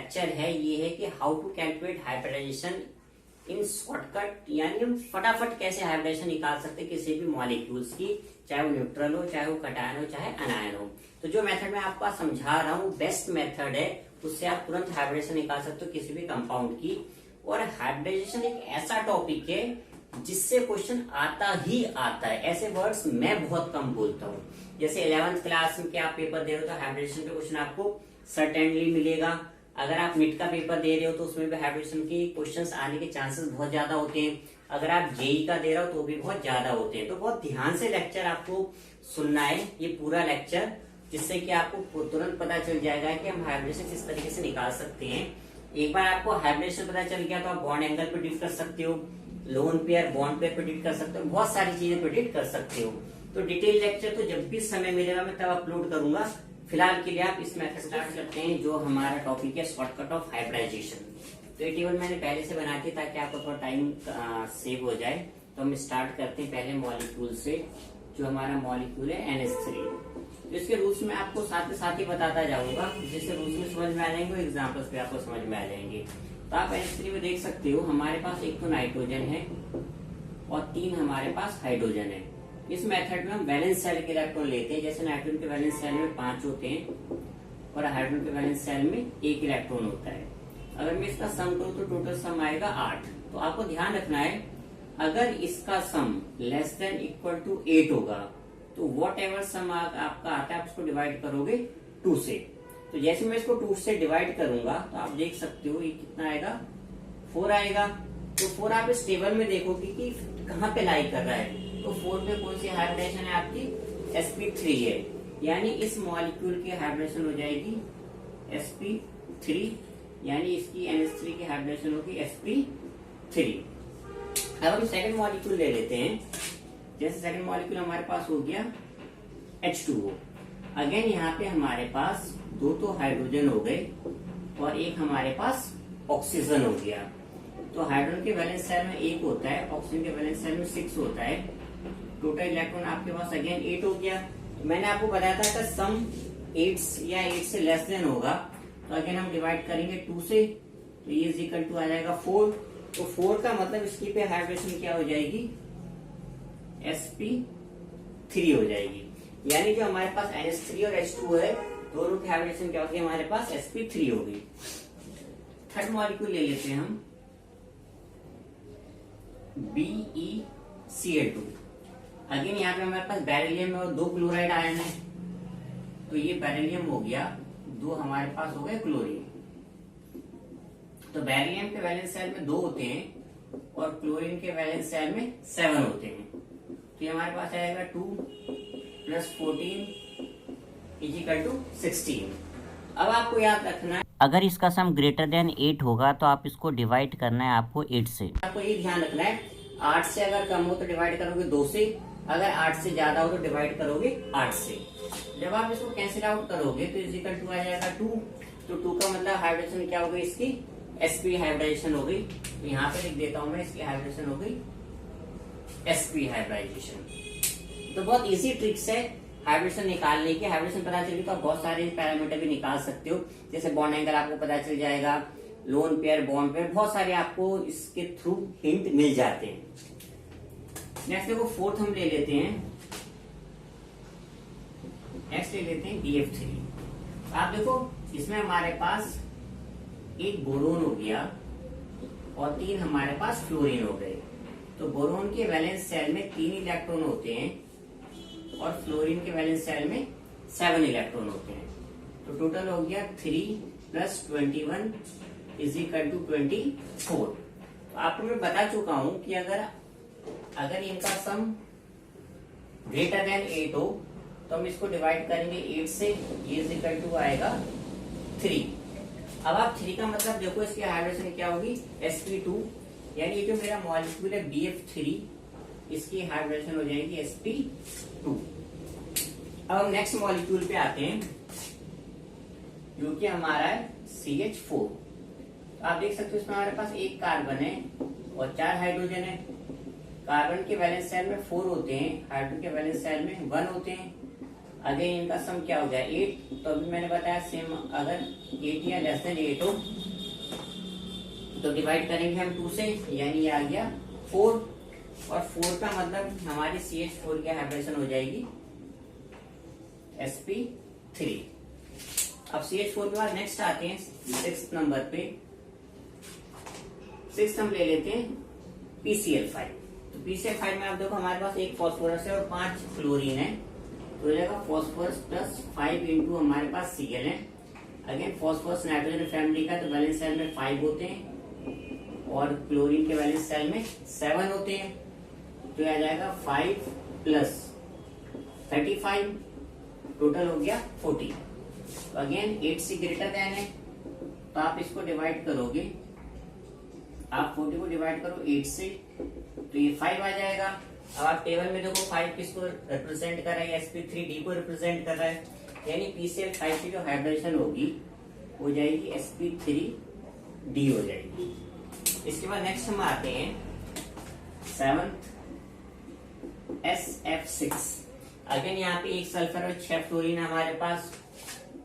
Lecture है ये है कि how to calculate hybridisation in shortcut, यानी हम फटाफट कैसे हाइब्रिडाइजेशन निकाल सकते हैं किसी भी मॉलिक्यूल्स की, चाहे वो न्यूट्रल हो, चाहे वो कटायन हो, चाहे अनायन हो। तो जो मेथड मैं आपको समझा रहा हूँ बेस्ट मेथड है, उससे आप तुरंत हाइब्रिडाइजेशन निकाल सकते हो किसी भी कंपाउंड की। और हाइब्रिडाइजेशन एक ऐसा टॉपिक है जिससे क्वेश्चन आता ही आता है। ऐसे वर्ड्स मैं बहुत कम बोलता हूँ। जैसे 11th क्लास में आप पेपर दे रहे हो तो हाइब्रिडेशन पे क्वेश्चन आपको सर्टेनली मिलेगा। अगर आप नीट का पेपर दे रहे हो तो उसमें भी हाइब्रिडेशन के क्वेश्चंस आने के चांसेस बहुत ज्यादा होते हैं। अगर आप जेई का दे रहे हो तो भी बहुत ज्यादा होते हैं। तो बहुत ध्यान से लेक्चर आपको सुनना है, ये पूरा लेक्चर, जिससे कि आपको तुरंत पता चल जाएगा कि हम हाइब्रिडेशन किस तरीके से निकाल सकते हैं। एक बार आपको हाइब्रिडेशन पता चल गया तो आप बॉन्ड एंगल प्रेडिक्ट कर सकते हो, lone pair bond pair predict कर सकते हो, बहुत सारी चीजें प्रेडिक्ट कर सकते हो। तो डिटेल लेक्चर तो जब भी समय मिलेगा मैं तब अपलोड करूंगा। फिलहाल के लिए आप इस मेथड स्टार्ट करते हैं जो हमारा टॉपिक है शॉर्टकट ऑफ हाइब्रिडाइजेशन। तो ये टेबल मैंने पहले से बना दी ताकि आपको थोड़ा टाइम सेव हो जाए। तो हम स्टार्ट करते हैं पहले मॉलिक्यूल से। जो हमारा मॉलिक्यूल है NH3, तो इसके रूल्स में आपको साथ ही बताता जाऊंगा, जिससे रूल्स में समझ में आ जाएंगे और एग्जाम्पल्स पे आपको समझ में आ जाएंगे। तो आप NH3 में देख सकते हो हमारे पास एक तो नाइट्रोजन है और 3 हमारे पास हाइड्रोजन है। इस मेथड में हम वैलेंस सेल के इलेक्ट्रॉन लेते हैं। जैसे नाइट्रोजन के वैलेंस सेल में 5 होते हैं और हाइड्रोजन के वैलेंस सेल में 1 इलेक्ट्रॉन होता है। अगर मैं इसका सम करूं तो टोटल सम आएगा 8। तो आपको ध्यान रखना है, अगर इसका sum less than equal to 8 होगा तो वॉट एवर सम आपका आता है आप उसको डिवाइड करोगे 2 से। तो जैसे मैं इसको 2 से डिवाइड करूंगा तो आप देख सकते हो ये कितना आएगा, 4 आएगा। तो 4 आप इस टेबल में देखोगे कि कहाँ पे लाई कर रहा है। तो 4 पे कौन सी हाइब्रिडेशन है आपकी, sp3 है। यानी इस मॉलिक्यूल की हाइब्रिडेशन हो जाएगी sp3, यानी इसकी NH3 की हाइब्रिडेशन होगी sp3। अब हम सेकंड मॉलिक्यूल ले लेते हैं। जैसे सेकंड मॉलिक्यूल हमारे पास हो गया H2O। अगेन यहाँ पे हमारे पास 2 तो हाइड्रोजन हो गए और एक हमारे पास ऑक्सीजन हो गया। तो हाइड्रोजन के वैलेंस सेल में 1 होता है, ऑक्सीजन के वैलेंस सेल में 6 होता है। टोटल इलेक्ट्रॉन आपके पास अगेन 8 हो गया। तो मैंने आपको बताया था कि सम 8 या 8 से लेस देन होगा। तो अगेन हम डिवाइड करेंगे 2 से, तो ये इज इक्वल टू आ जाएगा 4। तो 4 का मतलब इसकी पे हाइब्रिडेशन क्या हो जाएगी, sp3 हो जाएगी। यानी जो हमारे पास NH3 और H2 है दोनों की हाइब्रिडेशन क्या होगी, हमारे पास sp3 होगी। थर्ड मॉलिक्यूल ले लेते हैं हम BeCl2। अगेन यहाँ पे हमारे पास बेरिलियम और 2 क्लोराइड आयन है। तो ये बेरिलियम हो गया, 2 हमारे पास हो गए क्लोरीन। तो बेरिलियम के वैलेंस सेल में 2 होते हैं और क्लोरीन के वैलेंस सेल में 7 होते हैं। तो ये हमारे पास आएगा 2 + 14 = 16। अब आपको याद रखना है, अगर इसका सम ग्रेटर देन 8 होगा तो आप इसको डिवाइड करना है आपको 8 से। आपको ये ध्यान रखना है, 8 से अगर कम हो तो डिवाइड करोगे 2 से, अगर 8 से ज्यादा हो तो डिवाइड करोगे 8 से। जब आप इसको कैंसिल आउट करोगे तो इज इक्वल टू आ जाएगा 2। तो 2 का मतलब हाइब्रिडेशन क्या हो गई इसकी, sp हाइब्रिडेशन हो गई। तो यहाँ पे लिख देता हूं मैं, इसकी हाइब्रिडेशन हो गई sp हाइब्रिडेशन। तो बहुत इजी ट्रिक्स है हाइब्रिडेशन निकालने की। हाइब्रिडेशन पता चली तो आप बहुत सारे पैरामीटर भी निकाल सकते हो। जैसे बॉन्ड एंगल आपको पता चल जाएगा, लोन पेयर, बॉन्ड पेयर, बहुत सारे आपको इसके थ्रू हिंट मिल जाते हैं। नेक्स्ट देखो फोर्थ हम ले लेते हैं, नेक्स्ट ले लेते हैं BF3। आप देखो इसमें हमारे पास एक बोरोन हो गया और 3 हमारे पास फ्लोरीन हो गए। तो बोरोन के वैलेंस सेल में 3 इलेक्ट्रॉन होते हैं और फ्लोरीन के वैलेंस सेल में 7 इलेक्ट्रॉन होते हैं। तो टोटल हो गया 3 + 21 = 24। तो आपको मैं बता चुका हूं कि अगर इनका सम ग्रेटर देन 8 हो तो हम इसको डिवाइड करेंगे 8 से, ये इज इक्वल टू आएगा 3। अब आप 3 का मतलब देखो, इसकी हाइब्रिडेशन क्या होगी, sp2। यानी ये जो मेरा मॉलिक्यूल है BF3, इसकी हाइब्रिडेशन हो जाएगी sp2। अब हम नेक्स्ट मॉलिक्यूल पे आते हैं जो कि हमारा है CH4। आप देख सकते हो इसमें हमारे पास 1 कार्बन है और 4 हाइड्रोजन है। कार्बन के वैलेंस सेल में 4 होते हैं, हाइड्रोजन के वैलेंस सेल में 1 होते हैं। अगर इनका सम क्या हो जाए 8, तो अभी मैंने बताया सेम, अगर 8 या लेस देन 8 हो तो डिवाइड करेंगे हम 2 से, यानी ये आ गया 4, और 4 का मतलब हमारी CH4 की हाइब्रिडेशन हो जाएगी sp3। अब CH4 के बाद नेक्स्ट आते हैं 6th नंबर पे। 6 हम ले लेते हैं PCl5। तो PCl5 में आप देखो हमारे पास एक फॉस्फोरस है और 5 क्लोरीन है, तो हो जाएगा फॉस्फोरस प्लस 5 इंटू हमारे पास Cl है। अगेन फॉस्फोरस नाइट्रोजन फैमिली का, तो वैलेंस सेल में 5 होते हैं और क्लोरीन के वैलेंस सेल में 7 होते हैं, तो आ जाएगा 5 प्लस 35, टोटल हो गया 40। तो अगेन 8 से ग्रेटर देन है, तो आप इसको डिवाइड करोगे, आप 40 को डिवाइड करो 8 से, तो ये 5 आ जाएगा। अब आप टेबल में देखो 5 किसको रिप्रेजेंट कर रहा है, sp3d को रिप्रेजेंट कर रहा है, यानी PCl5 की जो हाइब्रिडेशन होगी हो जाएगी sp3d हो जाएगी। इसके बाद नेक्स्ट हम आते हैं 7th SF6। अगेन यहाँ पे एक सल्फर और 6 फ्लोरीन हमारे पास,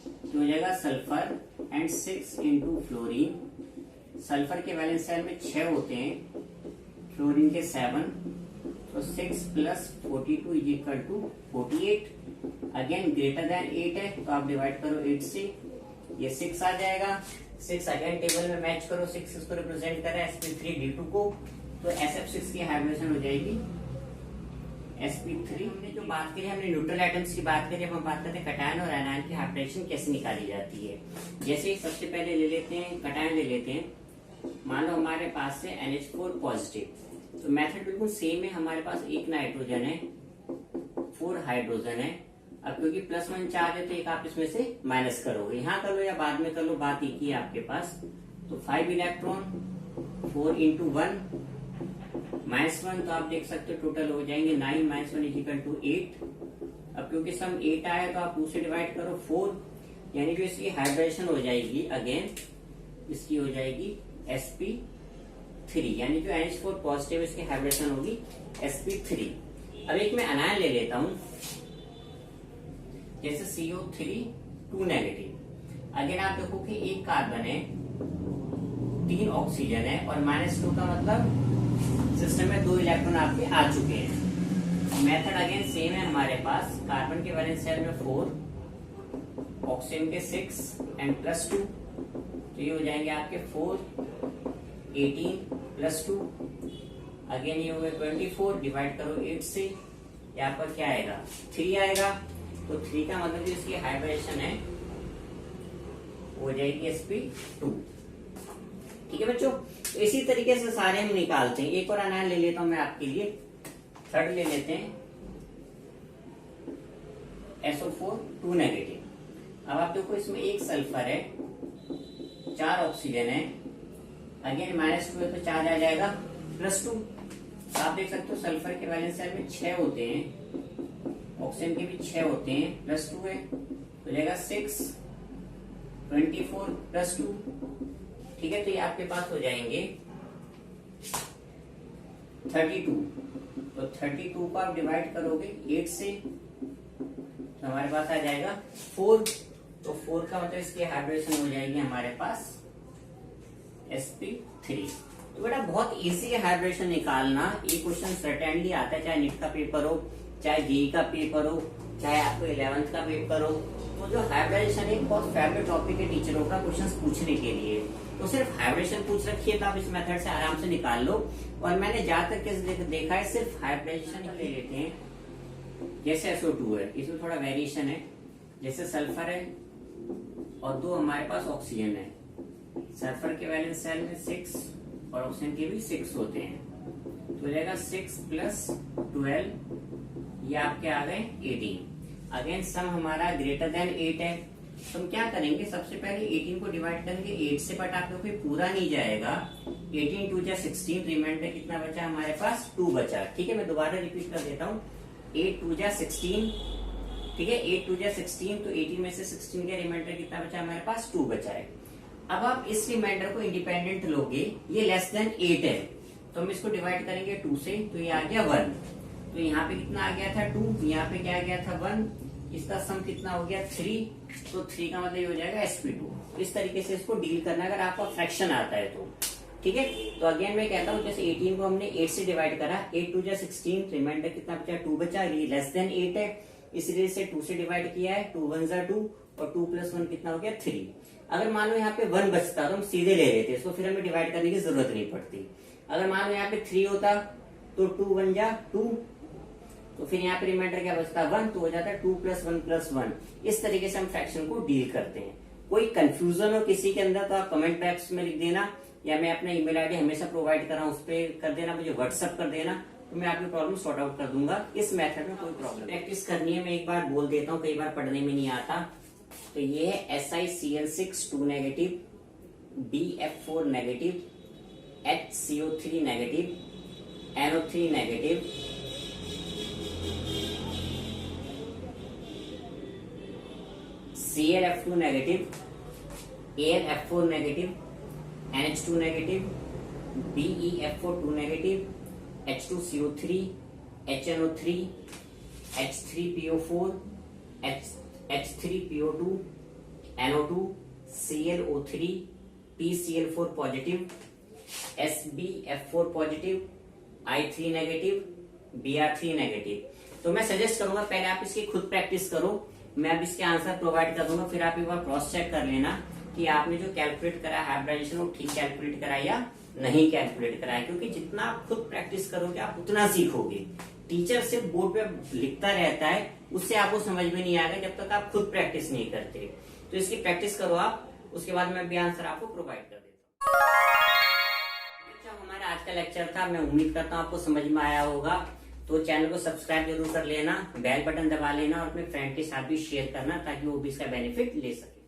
तो हो जाएगा sulphur and 6 into fluorine. Sulphur के वैलेंस सेल में 6 होते हैं, फ्लोरीन के 7, तो 6 plus 42 is equal to 48। Again greater than 8 है, तो आप डिवाइड करो 8 से, ये 6 आ जाएगा। 6 अगेन टेबल में मैच करो, 6 इसको रिप्रेजेंट कर रहा है sp3d2 को, तो SF6 की हाइब्रिडेशन हो जाएगी sp3। हमने जो बात करी, हमने न्यूट्रल आइटम्स की बात करी, अब हम बात करते हैं कटायन और एनायन की हाइब्रिडेशन कैसे निकाली जाती है। जैसे सबसे पहले ले लेते हैं कटायन, ले लेते हैं, मान लो हमारे पास है NH4 पॉजिटिव, तो मेथड बिल्कुल सेम है। हमारे पास एक नाइट्रोजन है, 4 हाइड्रोजन है। अब क्योंकि +1 चार्ज है, तो एक आप इसमें से माइनस करोगे, यहाँ कर लो या बाद में कर लो, बात एक ही है आपके पास। तो 5 इलेक्ट्रॉन, 4 इंटू 1 -1, तो आप देख सकते हो टोटल हो जाएंगे 9 -1 इज इक्वल टू 8। अब क्योंकि सम 8 आया, तो आप 2 से डिवाइड करो 4, यानी जो इसकी हाइब्रिडेशन हो जाएगी अगेन इसकी हो जाएगी sp3, यानी जो NH4 पॉजिटिव इसकी हाइब्रिडेशन होगी sp3। अब एक मैं अनायन ले लेता हूं, जैसे CO3 2 नेगेटिव। अगेन आप देखो कि एक कार्बन है, 3 ऑक्सीजन है, और -2 का मतलब सिस्टम में 2 इलेक्ट्रॉन आपके आ चुके हैं। मेथड अगेन सेम है हमारे पास, कार्बन के वैलेंस शेल में 4, ऑक्सीजन के 6 एंड +2, तो ये हो जाएंगे आपके 4, 18 +2, अगेन ये हो गए 24, डिवाइड करो 8 से, यहाँ पर क्या आएगा 3 आएगा। तो 3 का मतलब जो इसकी हाइब्रिडेशन है हो जाएगी sp2। ठीक है बच्चों, तो इसी तरीके से सारे हम निकालते हैं। एक और अनायन ले लेता हूं मैं आपके लिए, 3rd ले लेते हैं SO4 2 नेगेटिव। अब आप देखो इसमें एक सल्फर है, 4 ऑक्सीजन है, अगेन -2 है, तो चार्ज आ जाएगा +2। आप देख सकते हो सल्फर के वैलेंस शेल में 6 होते हैं, ऑक्सीजन के भी 6 होते हैं, +2 है, तो जाएगा 6, 24 +2। ठीक है, तो ये आपके पास हो जाएंगे 32। तो 32 को आप डिवाइड करोगे 8 से, तो हमारे पास आ जाएगा 4। तो 4 का मतलब इसकी हाइब्रिडेशन हो जाएगी हमारे पास sp3। तो बेटा बहुत इजी है हाइब्रिडेशन निकालना। ये क्वेश्चन सर्टेनली आता है, चाहे नीट का पेपर हो, चाहे जेई का पेपर हो, चाहे आपको 11th का पेपर हो। तो जो हाइब्रिडेशन एक बहुत फेवरेट टॉपिक है टीचरों का क्वेश्चन पूछने के लिए। तो सिर्फ हाइब्रिडेशन पूछ रखिए, तो आप इस मेथड से आराम से निकाल लो। और मैंने ज्यादातर केस देखा है सिर्फ हाइब्रिडेशन ले लेते हैं। जैसे SO2 है, इसमें थोड़ा वेरिएशन है, जैसे सल्फर है और 2 हमारे पास ऑक्सीजन है। सल्फर के वैलेंस शेल में 6 और ऑक्सीजन के भी 6 होते हैं, तो हो जाएगा 6 + 12, ये आपके आ गए 18। अगेन सम हमारा ग्रेटर देन 8 है, तो हम क्या करेंगे, सबसे पहले 18 को डिवाइड करेंगे 8 से, बट आप लोग पूरा नहीं जाएगा। 18 2 जा 16, रिमाइंडर कितना बचा हमारे पास 2 बचा। ठीक है, मैं दोबारा रिपीट कर देता हूँ, 8 2 जा 16। ठीक है, 8 2 जा 16, तो 18 में से 16 का रिमाइंडर कितना बचा हमारे पास 2 बचा है। अब आप इस रिमाइंडर को इंडिपेंडेंट लोगे, ये लेस देन 8 है, तो हम इसको डिवाइड करेंगे 2 से, तो ये आ गया 1। तो यहाँ पे कितना आ गया था 2, यहाँ पे क्या आ गया था 1, इसका सम कितना हो गया 3, तो 3 का मतलब ये हो जाएगा sp2। इस तरीके से इसको डील करना अगर आपका फ्रैक्शन आता है तो। ठीक है। तो अगेन मैं कहता हूँ जैसे 18 को हमने 8 से डिवाइड करा, 8 2 जा 16, रिमाइंडर कितना बचा, 2 बचा, लेस देन 8 है इसलिए इसे 2 से डिवाइड किया है, 2 1 जा 2 और 2 + 1 कितना हो गया 3। अगर मान लो यहाँ पे 1 बचता तो हम सीधे ले लेते, इसको फिर हमें डिवाइड करने की जरूरत नहीं पड़ती। अगर मान लो यहाँ पे 3 होता तो 2 1 जा 2, तो फिर यहाँ पे रिमाइंडर क्या बचता 1, तो हो जाता है 2 + 1 + 1। इस तरीके से हम फ्रैक्शन को डील करते हैं। कोई कंफ्यूजन हो किसी के अंदर तो आप कमेंट बॉक्स में लिख देना, या मैं अपना ईमेल आईडी हमेशा प्रोवाइड कर रहा हूँ उस पर कर देना, मुझे व्हाट्सअप कर देना, तो मैं आपकी प्रॉब्लम सॉर्ट आउट कर दूंगा। इस मेथड में कोई प्रॉब्लम प्रैक्टिस करनी है, मैं एक बार बोल देता हूँ, कई बार पढ़ने में नहीं आता। तो ये है SiCl6 2 negative, BF4 negative, HCO3 negative, NO3 negative, ClF2 negative, AlF4 negative, NH2 negative, BeF4 2 negative, H2CO3, HNO3, H3PO4, H3PO2, NO2, ClO3, PCl4 positive, SbF4 positive, I3 negative, Br3 negative. तो मैं सजेस्ट करूंगा पहले आप इसकी खुद practice करो, मैं अब इसके आंसर प्रोवाइड कर दूंगा, फिर आप एक बार क्रॉस चेक कर लेना कि आपने जो कैलकुलेट करा हाइब्रिडाइजेशन वो ठीक कैलकुलेट करा या नहीं कैलकुलेट करा है। क्योंकि जितना आप खुद प्रैक्टिस करोगे आप उतना सीखोगे। टीचर सिर्फ बोर्ड पे लिखता रहता है, उससे आपको समझ में नहीं आएगा जब तक आप खुद प्रैक्टिस नहीं करते। तो इसकी प्रैक्टिस करो आप, उसके बाद मैं भी आंसर आपको प्रोवाइड कर देता हूँ। हमारा आज का लेक्चर था, मैं उम्मीद करता हूँ आपको समझ में आया होगा। तो चैनल को सब्सक्राइब जरूर कर लेना, बेल बटन दबा लेना और अपने फ्रेंड के साथ भी शेयर करना ताकि वो भी इसका बेनिफिट ले सके।